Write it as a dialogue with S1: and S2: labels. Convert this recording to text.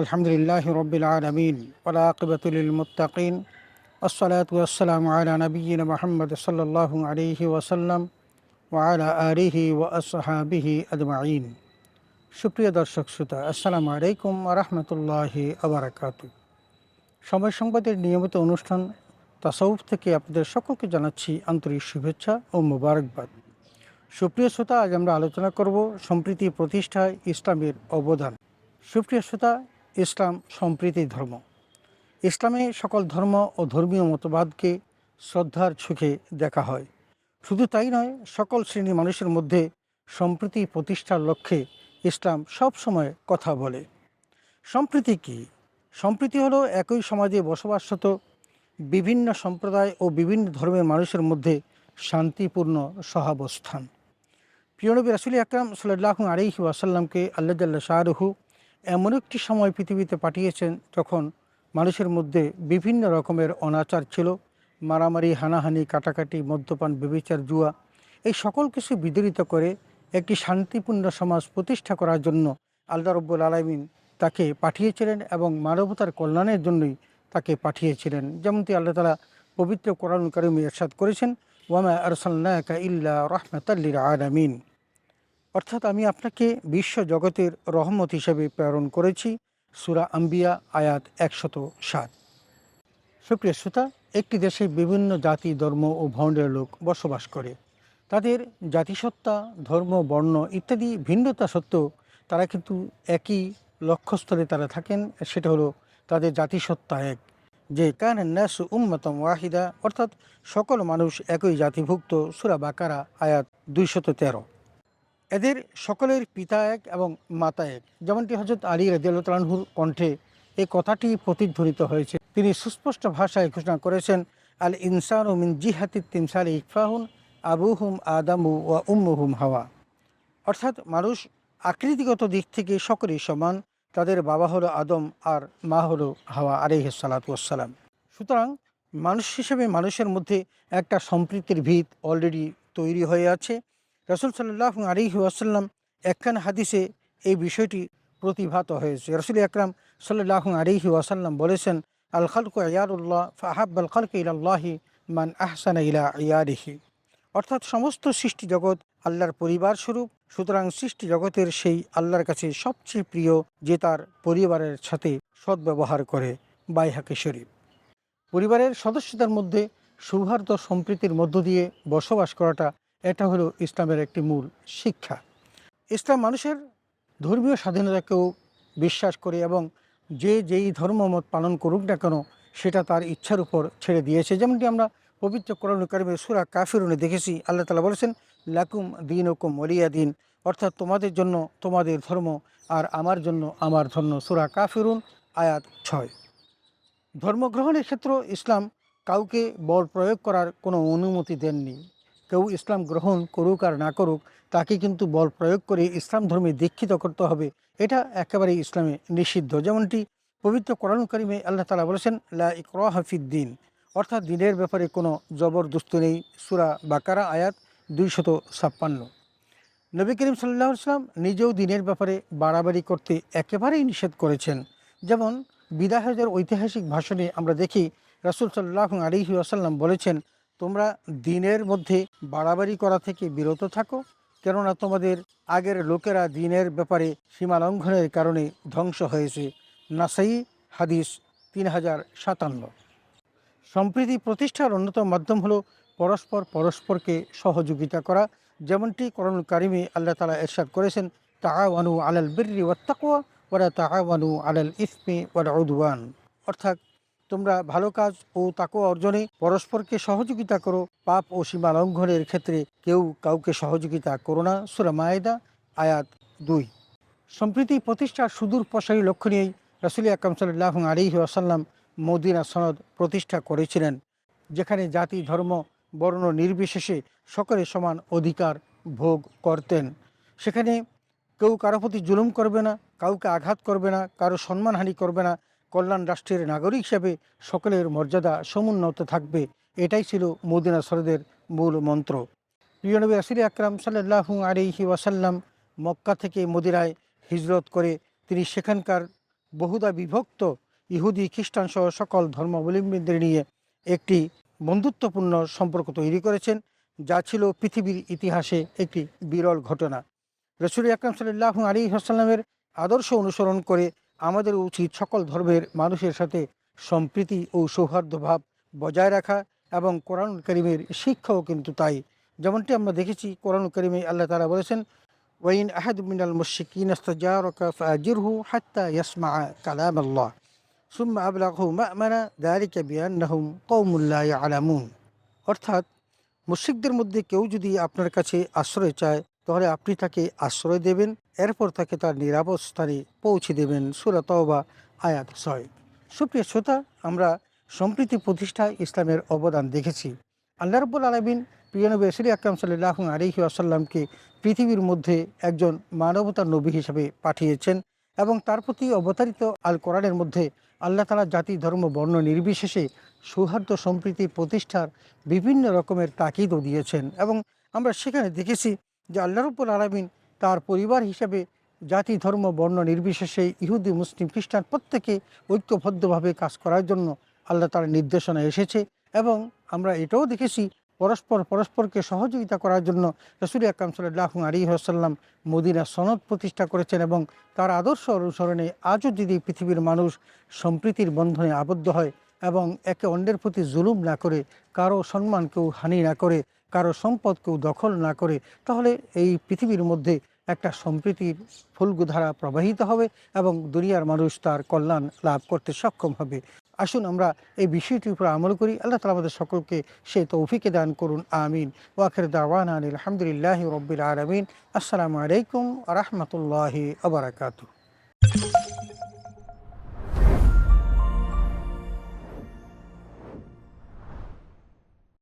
S1: আলহামদুলিল্লাহ রব্বিল আলামিন ওয়ালা আকিবাতুল লিল মুত্তাকিন আসসালাতু ওয়াসসালামু আলা নাবিয়্যিনা মুহাম্মদ সাল্লাল্লাহু আলাইহি ওয়াসাল্লাম ওয়া আলা আলিহি ওয়া আসহাবিহি আজমাইন। সুপ্রিয় দর্শক শ্রোতা, আসসালামু আলাইকুম ওয়া রাহমাতুল্লাহি ওয়া বারাকাতুহু। সময় সংবাদের নিয়মিত অনুষ্ঠান তাসাউফ থেকে আপনাদের সকলকে জানাচ্ছি আন্তরিক শুভেচ্ছা ও মোবারকবাদ। সুপ্রিয় শ্রোতা, আজ আমরা আলোচনা করব সম্প্রীতি প্রতিষ্ঠায় ইসলামের অবদান। সুপ্রিয় শ্রোতা, ইসলাম সম্প্রীতি ধর্ম। ইসলামে সকল ধর্ম ও ধর্মীয় মতবাদকে শ্রদ্ধার চোখে দেখা হয়। শুধু তাই নয়, সকল শ্রেণীর মানুষের মধ্যে সম্প্রীতি প্রতিষ্ঠার লক্ষ্যে ইসলাম সব সময় কথা বলে। সম্প্রীতি কী? সম্প্রীতি হলো একই সমাজে বসবাসরত বিভিন্ন সম্প্রদায় ও বিভিন্ন ধর্মের মানুষের মধ্যে শান্তিপূর্ণ সহাবস্থান। প্রিয় নবী রাসূল আকরাম সাল্লাল্লাহু আলাইহি ওয়াসাল্লামকে আল্লাহ জাল্লা শাআনুহু এমন একটি সময় পৃথিবীতে পাঠিয়েছেন যখন মানুষের মধ্যে বিভিন্ন রকমের অনাচার ছিল। মারামারি, হানাহানি, কাটাকাটি, মদ্যপান, ব্যভিচার, জুয়া, এই সকল কিছু বিদরিত করে একটি শান্তিপূর্ণ সমাজ প্রতিষ্ঠা করার জন্য আল্লাহ রাব্বুল আলামিন তাকে পাঠিয়েছিলেন এবং মানবতার কল্যাণের জন্যই তাকে পাঠিয়েছিলেন। যেমনটি আল্লাহ তাআলা পবিত্র কোরআনুল কারীমে ইরশাদ করেছেন, ওয়ামা আরসালনাকা ইল্লা রাহমাতাল লিল আলামিন, অর্থাৎ আমি আপনাকে বিশ্ব জগতের রহমত হিসেবে প্রেরণ করেছি। সূরা আম্বিয়া আয়াত 107। সুপ্রিয় শ্রোতা, একটি দেশে বিভিন্ন জাতি, ধর্ম ও বর্ণের লোক বসবাস করে। তাদের জাতিসত্তা, ধর্ম, বর্ণ ইত্যাদি ভিন্নতা সত্ত্বেও তারা কিন্তু একই লক্ষ্যস্থলে তারা থাকেন। সেটা হলো তাদের জাতিসত্তা এক, যে কানান নাসু উম্মাতাম ওয়াহিদা, অর্থাৎ সকল মানুষ একই জাতিভুক্ত। সূরা বাকারা আয়াত 213। এদের সকলের পিতা এক এবং মাতা এক, যেমনটি হযরত আলী রাদিয়াল্লাহু তাআলা আনহুর কণ্ঠে এই কথাটি প্রতিধ্বনিত হয়েছে। তিনি সুস্পষ্ট ভাষায় ঘোষণা করেছেন, আল ইনসানু মিন জিহাতি তিমসালি ইকফাহুন আবুহুম আদামু ওয়া উম্মুহুম হাওয়া, অর্থাৎ মানুষ আকৃতিগত দিক থেকে সকলেই সমান। তাদের বাবা হলো আদম আর মা হলো হাওয়া আলাইহিস সালাতু ওয়াসসালাম। সুতরাং মানুষ হিসেবে মানুষের মধ্যে একটা সম্প্রীতির ভিত অলরেডি তৈরি হয়ে আছে। রাসূল সাল্লাল্লাহু আলাইহি ওয়াসাল্লাম একখানা হাদিসে এই বিষয়টি প্রতিভাত হয়েছে। রাসূল আকরাম সাল্লাল্লাহু আলাইহি ওয়াসাল্লাম বলেছেন, আল খালকু ইয়ারুল্লাহ ফাহাব্বাল খালকি ইলাল্লাহি মান আহসানা ইলা ইয়ারিহি, অর্থাৎ সমস্ত সৃষ্টি জগৎ আল্লাহর পরিবার স্বরূপ। সুতরাং সৃষ্টি জগতের সেই আল্লাহর কাছে সবচেয়ে প্রিয় যে তার পরিবারের সাথে সদ্ব্যবহার করে। বাইহাকি শরীফ। পরিবারের সদস্যদের মধ্যে সৌহার্দ্য সম্প্রীতির মধ্য দিয়ে বসবাস করাটা, এটা হলো ইসলামের একটি মূল শিক্ষা। ইসলাম মানুষের ধর্মীয় স্বাধীনতাকেও বিশ্বাস করে এবং যে যেই ধর্মমত পালন করুক না কেন সেটা তার ইচ্ছার উপর ছেড়ে দিয়েছে। যেমনটি আমরা পবিত্র কোরআনুল কারীমের সূরা কাফিরুনে দেখেছি, আল্লাহ তাআলা বলেছেন, লাকুম দীনুকুম ওয়ালিয়া দিন, অর্থাৎ তোমাদের জন্য তোমাদের ধর্ম আর আমার জন্য আমার ধর্ম। সূরা কাফিরুন আয়াত 6। ধর্মগ্রহণের ক্ষেত্রে ইসলাম কাউকে বল প্রয়োগ করার কোনো অনুমতি দেননি। কেউ ইসলাম গ্রহণ করুক আর না করুক, তাকে কিন্তু বল প্রয়োগ করে ইসলাম ধর্মে দীক্ষিত করতে হবে, এটা একেবারেই ইসলামে নিষিদ্ধ। যেমনটি পবিত্র কোরআন কারীমে আল্লাহ তাআলা বলেছেন, লা ইকরাহা ফিদ্দিন, অর্থাৎ দিনের ব্যাপারে কোনো জবরদস্তি নেই। সূরা বাকারা আয়াত 256। নবী করিম সাল্লাল্লাহু আলাইহি ওয়াসাল্লাম নিজেও দিনের ব্যাপারে বাড়াবাড়ি করতে একেবারেই নিষেধ করেছেন। যেমন বিদায় হজের ঐতিহাসিক ভাষণে আমরা দেখি রাসূল সাল্লাল্লাহু আলাইহি ওয়াসাল্লাম বলেছেন, তোমরা দিনের মধ্যে বাড়াবাড়ি করা থেকে বিরত থাকো, কেননা তোমাদের আগের লোকেরা দিনের ব্যাপারে সীমালঙ্ঘনের কারণে ধ্বংস হয়েছে। নাসাই হাদিস 3057। সম্প্রীতি প্রতিষ্ঠার অন্যতম মাধ্যম হলো পরস্পরকে সহযোগিতা করা। যেমনটি কোরআনুল কারীমে আল্লাহ তাআলা ইরশাদ করেছেন, তাআওয়ানু আলাল বিররি ওয়াত তাকওয়া ওয়ালা তাআওয়ানু আলাল ইসমি ওয়াল উদওয়ান, অর্থাৎ তোমরা ভালো কাজ ও তাকওয়া অর্জনে পরস্পরকে সহযোগিতা করো, পাপ ও সীমা লঙ্ঘনের ক্ষেত্রে কেউ কাউকে সহযোগিতা করো না। সূরা মায়েদা আয়াত 2। সম্প্রীতি প্রতিষ্ঠার সুদূর প্রসারী লক্ষ্য নিয়েই রাসূল আকরাম সাল্লাল্লাহু আলাইহি ওয়াসাল্লাম মদিনা সনদ প্রতিষ্ঠা করেছিলেন, যেখানে জাতি, ধর্ম, বর্ণ নির্বিশেষে সকলে সমান অধিকার ভোগ করতেন। সেখানে কেউ কারো প্রতি জুলুম করবে না, কাউকে আঘাত করবে না, কারো সম্মানহানি করবে না। কল্যাণ রাষ্ট্রের নাগরিক হিসেবে সকলের মর্যাদা সমুন্নত থাকবে। এটাই ছিল মদিনা সনদের মূল মন্ত্র। প্রিয় নবী রাসূল আকরাম সাল্লাল্লাহু আলাইহি ওয়াসাল্লাম মক্কা থেকে মদিনায় হিজরত করে তিনি সেখানকার বহুদা বিভক্ত ইহুদি খ্রিস্টান সহ সকল ধর্মাবলম্বীদের নিয়ে একটি বন্ধুত্বপূর্ণ সম্পর্ক তৈরি করেছেন, যা ছিল পৃথিবীর ইতিহাসে একটি বিরল ঘটনা। রাসূল আকরাম সাল্লাল্লাহু আলাইহি ওয়াসাল্লামের আদর্শ অনুসরণ করে আমাদের উচিত সকল ধর্মের মানুষের সাথে সম্প্রীতি ও সৌহার্দ্যভাব বজায় রাখা, এবং কোরআনুল কারীমের শিক্ষাও কিন্তু তাই। যেমনটি আমরা দেখেছি কোরআনুল কারীমে আল্লাহ তাআলা বলেছেন, ওয়াইন আহাদু মিনাল মুশরিকিনা ইসতাজারাকা ফাআজিরহু হাত্তা ইয়াসমা'a কালাম আল্লাহ সুম্মা আবলাগহু মা'মানা যালিকা বিআন্নাহুম কওমুন লা ইয়ালামুন। অর্থাৎ মুশরিকদের মধ্যে কেউ যদি আপনার কাছে আশ্রয় চায়, তাহলে আপনি তাকে আশ্রয় দেবেন, এরপর তাকে তার নিরাপদ স্থানে পৌঁছে দেবেন। সূরা তাওবা আয়াত ৬। সুপ্রিয় শ্রোতা, আমরা সম্প্রীতি প্রতিষ্ঠায় ইসলামের অবদান দেখেছি। আল্লাহ রাব্বুল আলামিন প্রিয় নবী রাসূল আকরাম সাল্লাল্লাহু আলাইহি ওয়াসাল্লামকে পৃথিবীর মধ্যে একজন মানবতার নবী হিসেবে পাঠিয়েছেন, এবং তার প্রতি অবতারিত আল কোরআনের মধ্যে আল্লাহ তাআলা জাতি ধর্ম বর্ণ নির্বিশেষে সৌহার্দ্য সম্প্রীতি প্রতিষ্ঠার বিভিন্ন রকমের তাকিদও দিয়েছেন। এবং আমরা সেখানে দেখেছি যে আল্লাহ রাব্বুল আলামিন তার পরিবার হিসাবে জাতি ধর্ম বর্ণ নির্বিশেষে ইহুদি মুসলিম খ্রিস্টান প্রত্যেকে ঐক্যবদ্ধভাবে কাজ করার জন্য আল্লাহ তার নির্দেশনা এসেছে। এবং আমরা এটাও দেখেছি পরস্পরকে সহযোগিতা করার জন্য রাসূল আকরাম সাল্লাল্লাহু আলাইহি ওয়াসাল্লাম মদিনা সনদ প্রতিষ্ঠা করেছেন, এবং তার আদর্শ অনুসরণে আজও যদি পৃথিবীর মানুষ সম্প্রীতির বন্ধনে আবদ্ধ হয় এবং একে অন্যের প্রতি জুলুম না করে, কারো সম্মান কেউ হানি না করে, কারো সম্পদ কেউ দখল না করে, তাহলে এই পৃথিবীর মধ্যে একটা সম্প্রীতির ফুলগুধারা প্রবাহিত হবে এবং দুনিয়ার মানুষ তার কল্যাণ লাভ করতে সক্ষম হবে। আসুন আমরা এই বিষয়টির উপর আমল করি। আল্লাহ তাআলা আমাদের সকলকে সেই তৌফিকে দান করুন, আমিন। ওয়া আখিরু দাওয়ানা আনিল হামদুলিল্লাহি রাব্বিল আলামিন। আসসালামু আলাইকুম ওয়া রাহমাতুল্লাহি ওয়া বারাকাতুহু।